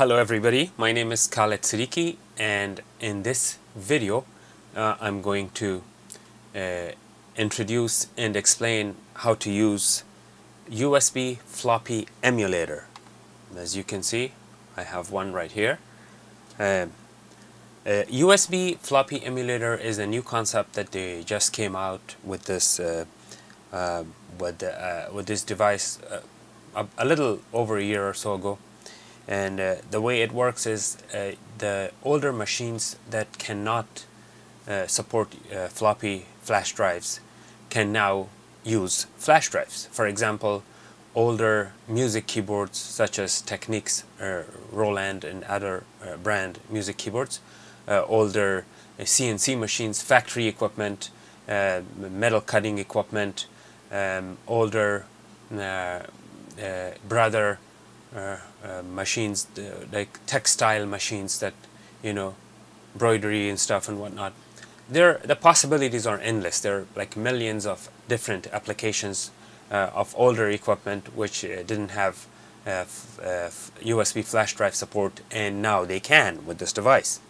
Hello everybody, my name is Khaled Siddiqui, and in this video I'm going to introduce and explain how to use USB floppy emulator. As you can see, I have one right here. USB floppy emulator is a new concept that they just came out with this device a little over a year or so ago. And the way it works is the older machines that cannot support floppy flash drives can now use flash drives. For example, older music keyboards such as Technics, Roland and other brand music keyboards, older CNC machines, factory equipment, metal cutting equipment, older brother machines like textile machines that, you know, embroidery and stuff and whatnot. The possibilities are endless. There are like millions of different applications of older equipment which didn't have USB flash drive support, and now they can with this device.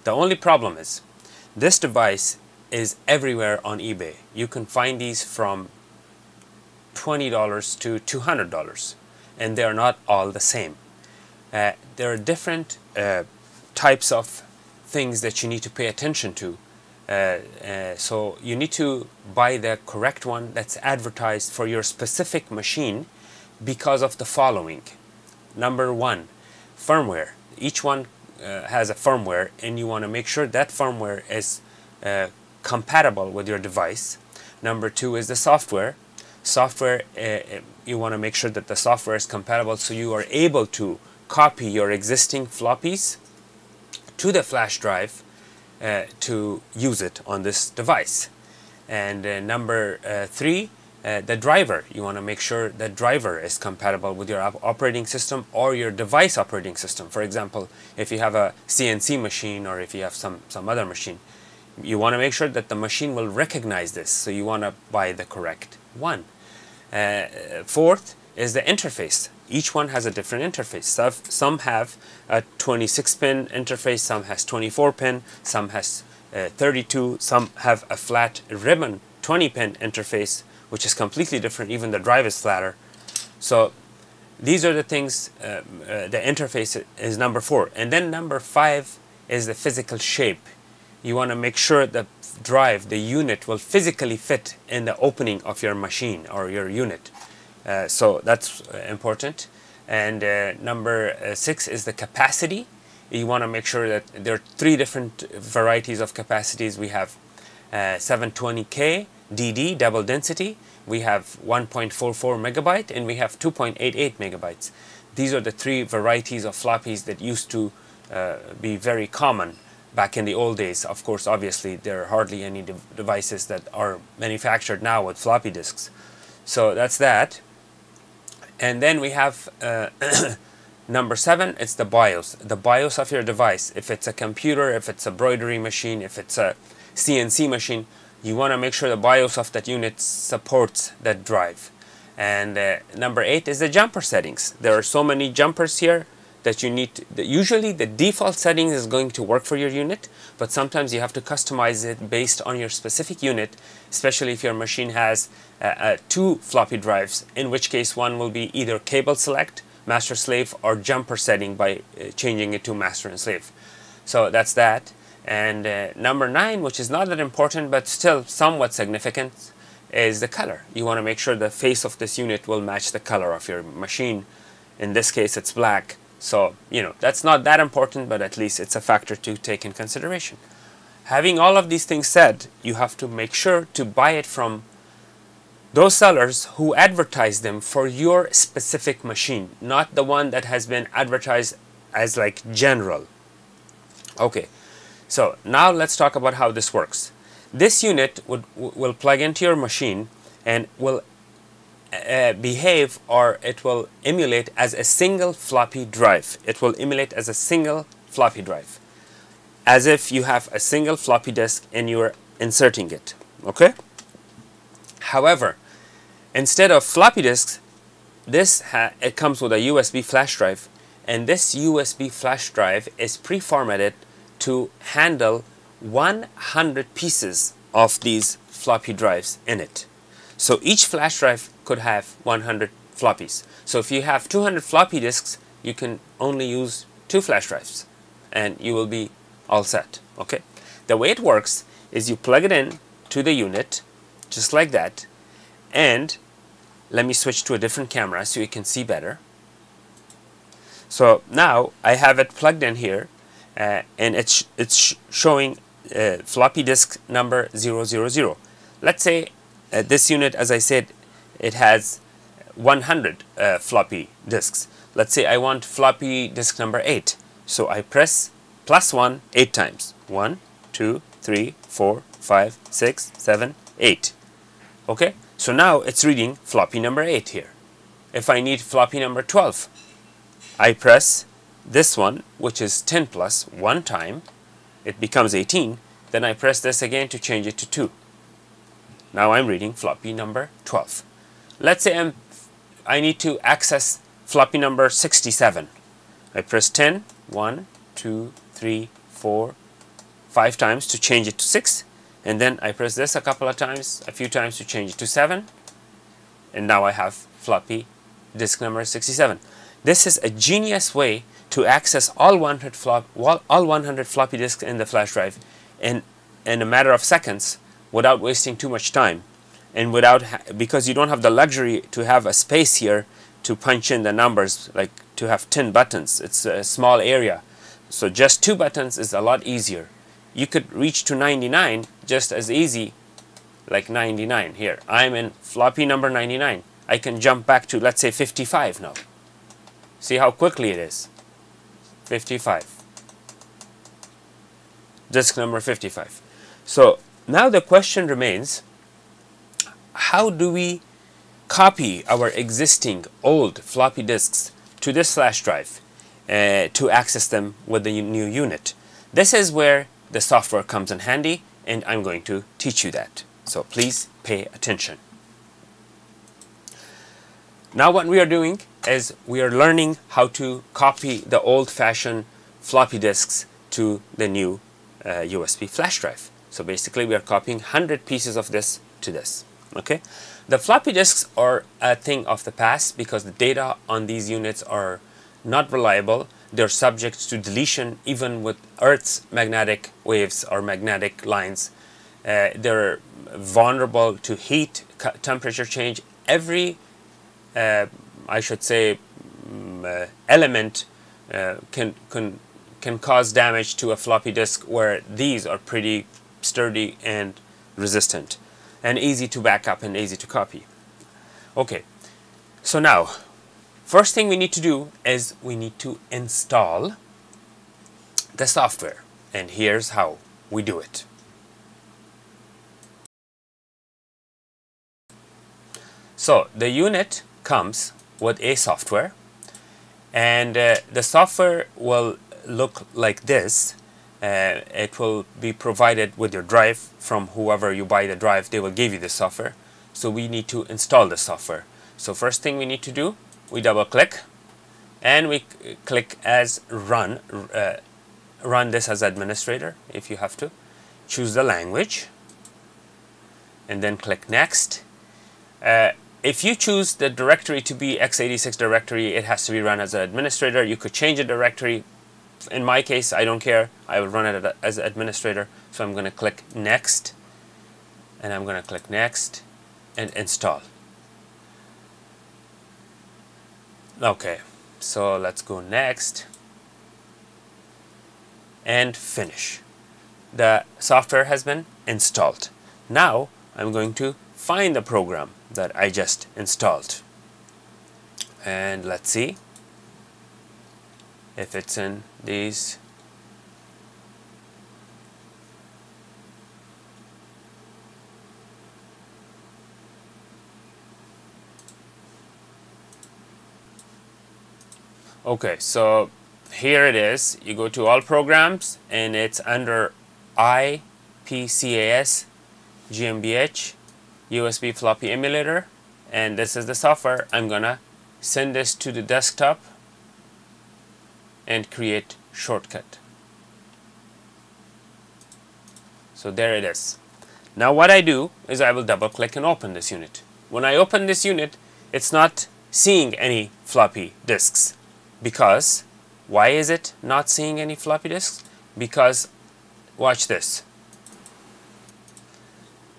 The only problem is this device is everywhere on eBay. You can find these from $20 to $200. And they are not all the same. There are different types of things that you need to pay attention to. So you need to buy the correct one that's advertised for your specific machine because of the following. Number one, firmware. Each one has a firmware, and you want to make sure that firmware is compatible with your device. Number two is the software. You want to make sure that the software is compatible so you are able to copy your existing floppies to the flash drive to use it on this device. And number three, the driver. You want to make sure the driver is compatible with your operating system or your device operating system. For example, if you have a CNC machine or if you have some other machine, you want to make sure that the machine will recognize this, so you want to buy the correct one. Fourth is the interface. Each one has a different interface. Some have a 26-pin interface, some has 24-pin, some has 32, some have a flat ribbon 20-pin interface, which is completely different. Even the drive is flatter. So these are the things. The interface is number 4. And then number 5 is the physical shape. You want to make sure the drive, the unit, will physically fit in the opening of your machine or your unit. So that's important. And number 6 is the capacity. You want to make sure that there are 3 different varieties of capacities. We have 720K DD, double density. We have 1.44 megabyte, and we have 2.88 megabytes. These are the 3 varieties of floppies that used to be very common back in the old days. Of course, obviously, there are hardly any devices that are manufactured now with floppy disks. So that's that. And then we have number 7, it's the BIOS. The BIOS of your device. If it's a computer, if it's a embroidery machine, if it's a CNC machine, you want to make sure the BIOS of that unit supports that drive. And number 8 is the jumper settings. There are so many jumpers here that you need to, usually the default settings is going to work for your unit, but sometimes you have to customize it based on your specific unit, especially if your machine has 2 floppy drives, in which case one will be either cable select, master slave, or jumper setting by changing it to master and slave. So that's that. And number 9, which is not that important but still somewhat significant, is the color. You want to make sure the face of this unit will match the color of your machine. In this case, it's black. So, you know, that's not that important, but at least it's a factor to take in consideration. Having all of these things said, you have to make sure to buy it from those sellers who advertise them for your specific machine, not the one that has been advertised as like general. Okay, so now let's talk about how this works. This unit will plug into your machine and will behave, or it will emulate as a single floppy drive. It will emulate as a single floppy drive, as if you have a single floppy disk and you are inserting it. Okay? However, instead of floppy disks, it comes with a USB flash drive, and this USB flash drive is pre-formatted to handle 100 pieces of these floppy drives in it. So each flash drive could have 100 floppies. So if you have 200 floppy disks, you can only use 2 flash drives and you will be all set. Okay. The way it works is you plug it in to the unit just like that, and let me switch to a different camera so you can see better. So now I have it plugged in here, and it's showing floppy disk number 000. Let's say this unit, as I said, it has 100 floppy disks. Let's say I want floppy disk number 8. So I press +1 8 times. 1, 2, 3, 4, 5, 6, 7, 8. Okay, so now it's reading floppy number 8 here. If I need floppy number 12, I press this one, which is 10 plus 1 time, it becomes 18. Then I press this again to change it to 2. Now I'm reading floppy number 12. Let's say I need to access floppy number 67. I press 10, 1, 2, 3, 4, 5 times to change it to 6. And then I press this a couple of times, a few times to change it to 7. And now I have floppy disk number 67. This is a genius way to access all 100 floppy disks in the flash drive in a matter of seconds without wasting too much time, and because you don't have the luxury to have a space here to punch in the numbers, like to have 10 buttons. It's a small area, so just 2 buttons is a lot easier. You could reach to 99 just as easy, like 99 here. I'm in floppy number 99. I can jump back to, let's say, 55 now. See how quickly it is. 55. Disk number 55. So now the question remains, how do we copy our existing old floppy disks to this flash drive to access them with the new unit? This is where the software comes in handy, and I'm going to teach you that. So please pay attention. Now what we are doing is we are learning how to copy the old-fashioned floppy disks to the new USB flash drive. So basically we are copying 100 pieces of this to this. Okay, the floppy disks are a thing of the past because the data on these units are not reliable. They're subject to deletion even with Earth's magnetic waves or magnetic lines. They're vulnerable to heat, temperature change. Every I should say element can cause damage to a floppy disk, where these are pretty sturdy and resistant and easy to back up and easy to copy. Okay, so now first thing we need to do is we need to install the software, and here's how we do it. So the unit comes with a software, and the software will look like this. It will be provided with your drive from whoever you buy the drive. They will give you the software. So we need to install the software. So first thing we need to do, we double click and we click as run. Run this as administrator if you have to. Choose the language and then click next. If you choose the directory to be x86 directory, it has to be run as an administrator. You could change the directory. In my case, I don't care. I will run it as an administrator. So I'm going to click next, and I'm going to click next and install. Okay, so let's go next and finish. The software has been installed. Now I'm going to find the program that I just installed, and let's see if it's in these. Okay, so here it is. You go to all programs and it's under IPCAS GmbH USB floppy emulator, and this is the software. I'm gonna send this to the desktop and create shortcut. So there it is. Now what I do is I will double click and open this unit. When I open this unit, it's not seeing any floppy disks. Because, why is it not seeing any floppy disks? Because, watch this.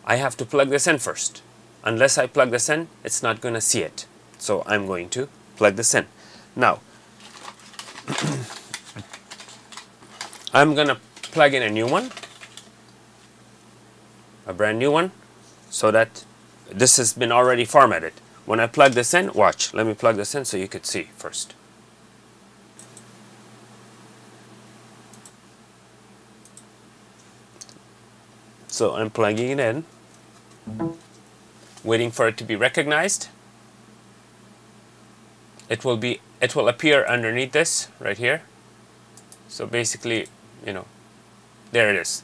I have to plug this in first. Unless I plug this in, it's not going to see it. So I'm going to plug this in. Now, I'm going to plug in a new one. A brand new one. So that this has been already formatted. When I plug this in, watch. Let me plug this in so you could see first. So I'm plugging it in, waiting for it to be recognized. It will appear underneath this right here. So basically, you know, there it is.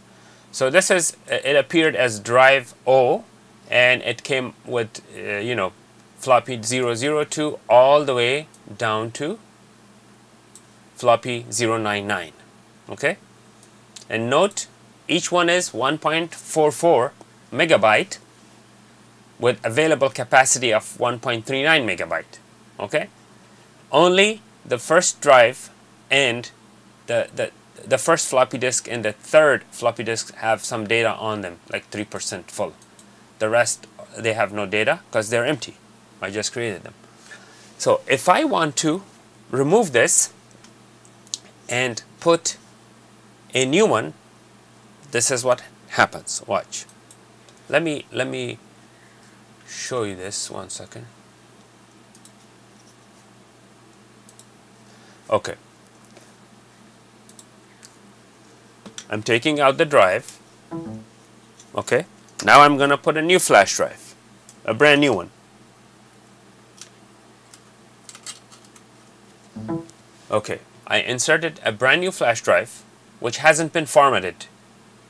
So this is, it appeared as drive O, and it came with you know, floppy 002 all the way down to floppy 099. Okay, and note, each one is 1.44 megabyte with available capacity of 1.39 megabyte. Okay, only the first drive and the first floppy disk and the third floppy disk have some data on them, like 3% full. The rest, they have no data because they're empty. I just created them. So if I want to remove this and put a new one, this is what happens. Watch. Let me show you this 1 second. Okay. I'm taking out the drive. Okay. Now I'm going to put a new flash drive. A brand new one. Okay. I inserted a brand new flash drive which hasn't been formatted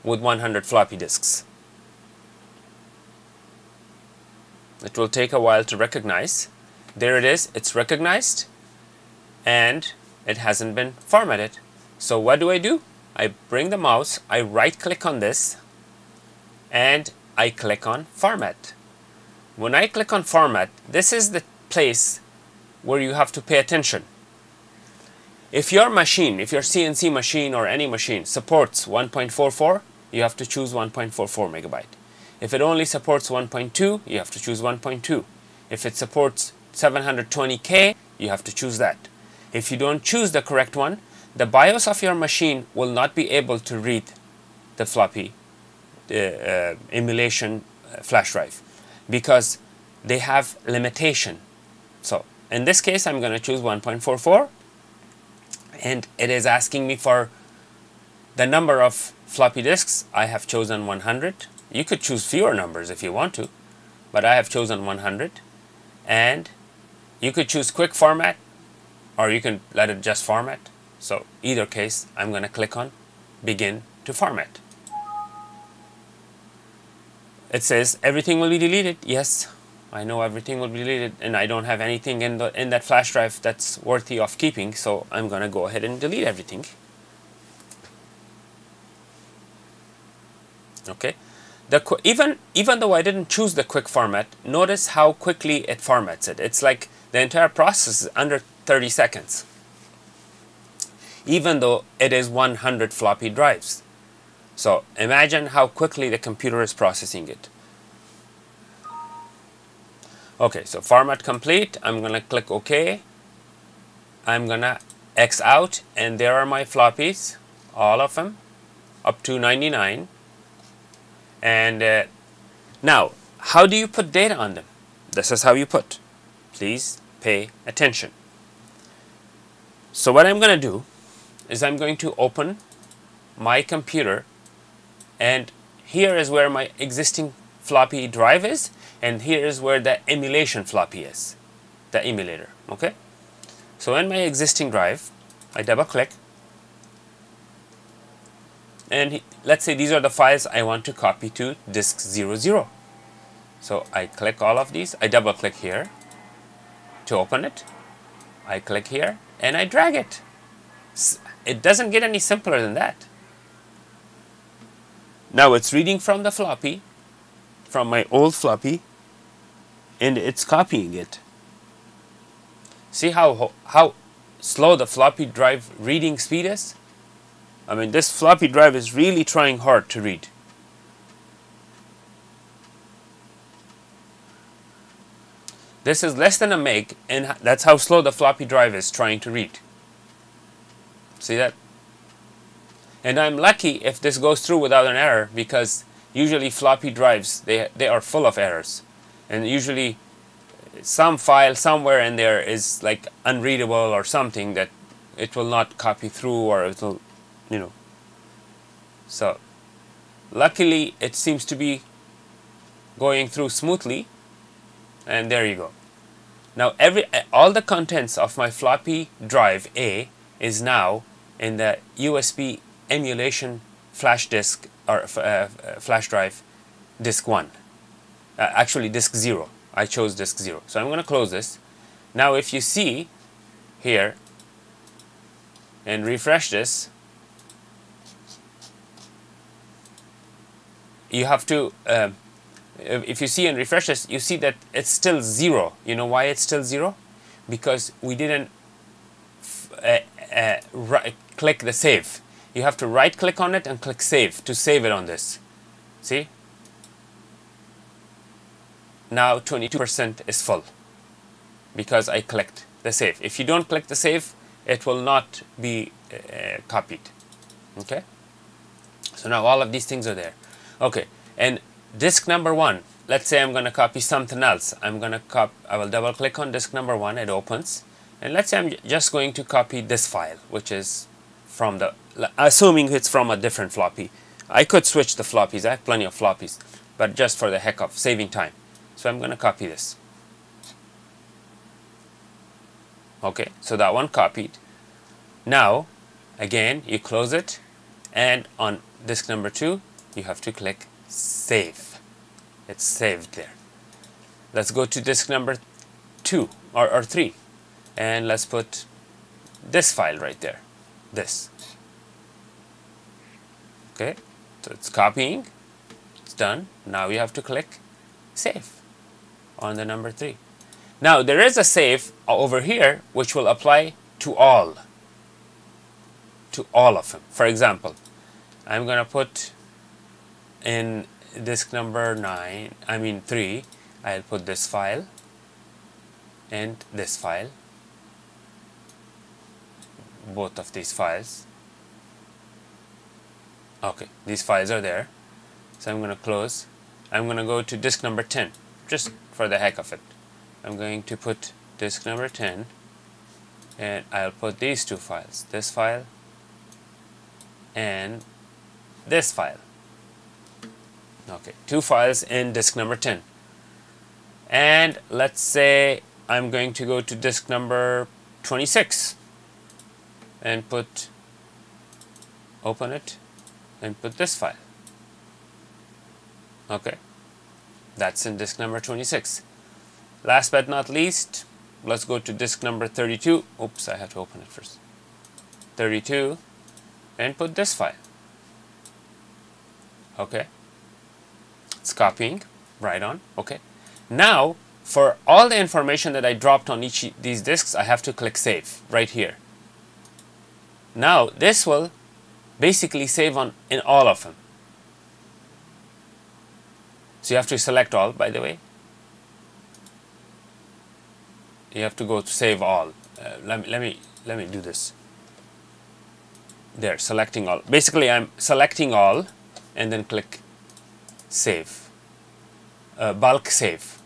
with 100 floppy disks. It will take a while to recognize. There it is. It's recognized and it hasn't been formatted. So what do? I bring the mouse, I right click on this and I click on format. When I click on format, this is the place where you have to pay attention. If your machine, if your CNC machine or any machine supports 1.44, you have to choose 1.44 megabyte. If it only supports 1.2, you have to choose 1.2. If it supports 720K, you have to choose that. If you don't choose the correct one, the BIOS of your machine will not be able to read the floppy emulation flash drive because they have limitation. So in this case, I'm going to choose 1.44 and it is asking me for the number of floppy disks. I have chosen 100. You could choose fewer numbers if you want to, but I have chosen 100. And you could choose quick format or you can let it just format. So either case, I'm going to click on begin to format. It says everything will be deleted. Yes, I know everything will be deleted and I don't have anything in that flash drive that's worthy of keeping, so I'm going to go ahead and delete everything. Okay. Even though I didn't choose the quick format, notice how quickly it formats it. It's like the entire process is under 30 seconds. Even though it is 100 floppy drives. So imagine how quickly the computer is processing it. Okay, so format complete. I'm going to click OK. I'm going to X out and there are my floppies, all of them, up to 99. And now, how do you put data on them? This is how you put. Please pay attention. So what I'm going to do is I'm going to open my computer and here is where my existing floppy drive is and here is where the emulation floppy is, the emulator. Okay, so in my existing drive I double click and let's say these are the files I want to copy to disk 00. So I click all of these, I double click here to open it, I click here and I drag it. It doesn't get any simpler than that. Now it's reading from the floppy, from my old floppy, and it's copying it. See how slow the floppy drive reading speed is? I mean, this floppy drive is really trying hard to read. This is less than a meg, and that's how slow the floppy drive is trying to read. See that? And I'm lucky if this goes through without an error, because usually floppy drives, they are full of errors. And usually some file somewhere in there is like unreadable or something that it will not copy through, or it will, you know. So luckily it seems to be going through smoothly, and there you go. Now all the contents of my floppy drive A is now in the USB emulation flash disk, or flash drive disk 1. Actually disk 0. I chose disk 0. So I'm going to close this. Now if you see here and refresh this, you have to if you see and refresh this, you see that it's still 0. You know why it's still 0? Because we didn't click the save. You have to right click on it and click save to save it on this. See? Now 22% is full because I clicked the save. If you don't click the save, it will not be copied. Okay? So now all of these things are there. Okay, and disk number 1, let's say I'm going to copy something else. I will double click on disk number 1, it opens. And let's say I'm just going to copy this file, which is from the, assuming it's from a different floppy. I could switch the floppies, I have plenty of floppies, but just for the heck of saving time. So I'm going to copy this. Okay, so that one copied. Now, again, you close it, and on disk number 2, you have to click save. It's saved there. Let's go to disk number 2 or 3, and let's put this file right there. This. Okay, so it's copying. It's done. Now you have to click save on the number 3. Now there is a save over here which will apply to all of them. For example, I'm going to put in disk number 3, I'll put this file and this file, both of these files. Okay, these files are there. So I'm going to close. I'm going to go to disk number 10, just for the heck of it. I'm going to put disk number 10, and I'll put these two files, this file and this file. Okay, 2 files in disk number 10. And let's say I'm going to go to disk number 26 and open it and put this file. Okay, that's in disk number 26. Last but not least, let's go to disk number 32. Oops, I have to open it first. 32, and put this file. Okay, it's copying right on. Okay, now for all the information that I dropped on each of these disks, I have to click save right here. Now this will basically save in all of them. So you have to select all, by the way. You have to go to save all. Let me do this. There, selecting all. Basically, I'm selecting all, and then click save. Bulk save.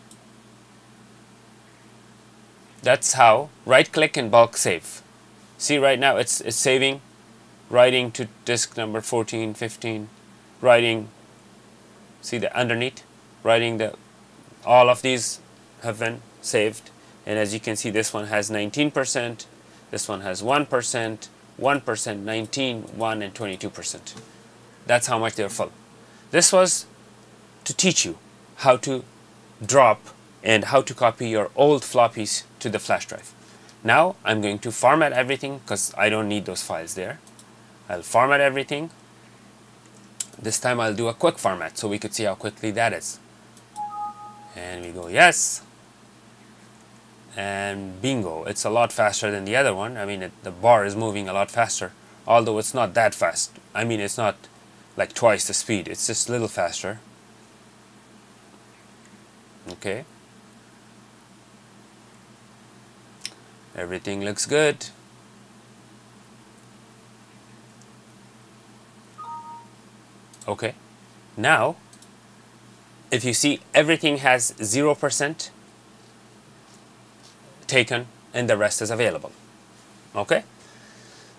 That's how. Right click and bulk save. See, right now it's saving, writing to disk number 14, 15, writing. See the underneath, writing all of these have been saved. And as you can see, this one has 19%, this one has 1%, 1%, 19, 1, and 22%. That's how much they're full. This was to teach you how to drop and how to copy your old floppies to the flash drive. Now I'm going to format everything because I don't need those files there. I'll format everything. This time I'll do a quick format so we could see how quickly that is. And we go yes. And bingo, it's a lot faster than the other one. I mean, the bar is moving a lot faster, although it's not that fast. I mean, it's not like twice the speed, it's just a little faster. Okay. Everything looks good. Okay. Now, if you see, everything has 0% taken and the rest is available. Okay?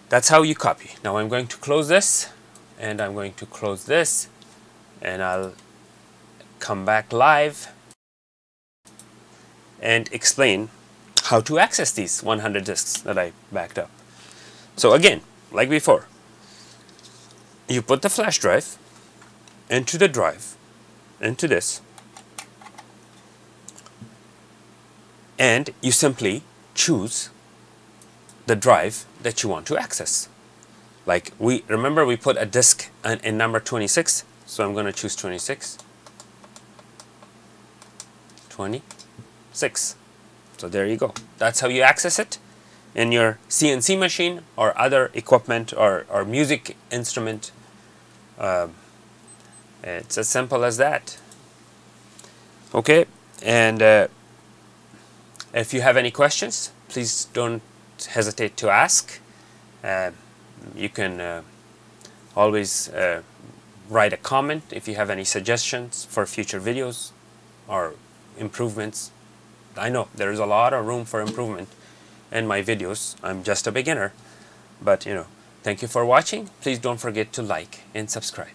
That's how you copy. Now I'm going to close this, and I'm going to close this, and I'll come back live and explain how to access these 100 disks that I backed up. So again, like before, you put the flash drive into the drive, into this, and you simply choose the drive that you want to access. Like remember we put a disk in number 26, so I'm going to choose 26. 26. So there you go. That's how you access it in your CNC machine or other equipment or music instrument. It's as simple as that. Okay, and if you have any questions, please don't hesitate to ask. You can always write a comment if you have any suggestions for future videos or improvements. I know there is a lot of room for improvement in my videos. I'm just a beginner, but thank you for watching. Please don't forget to like and subscribe.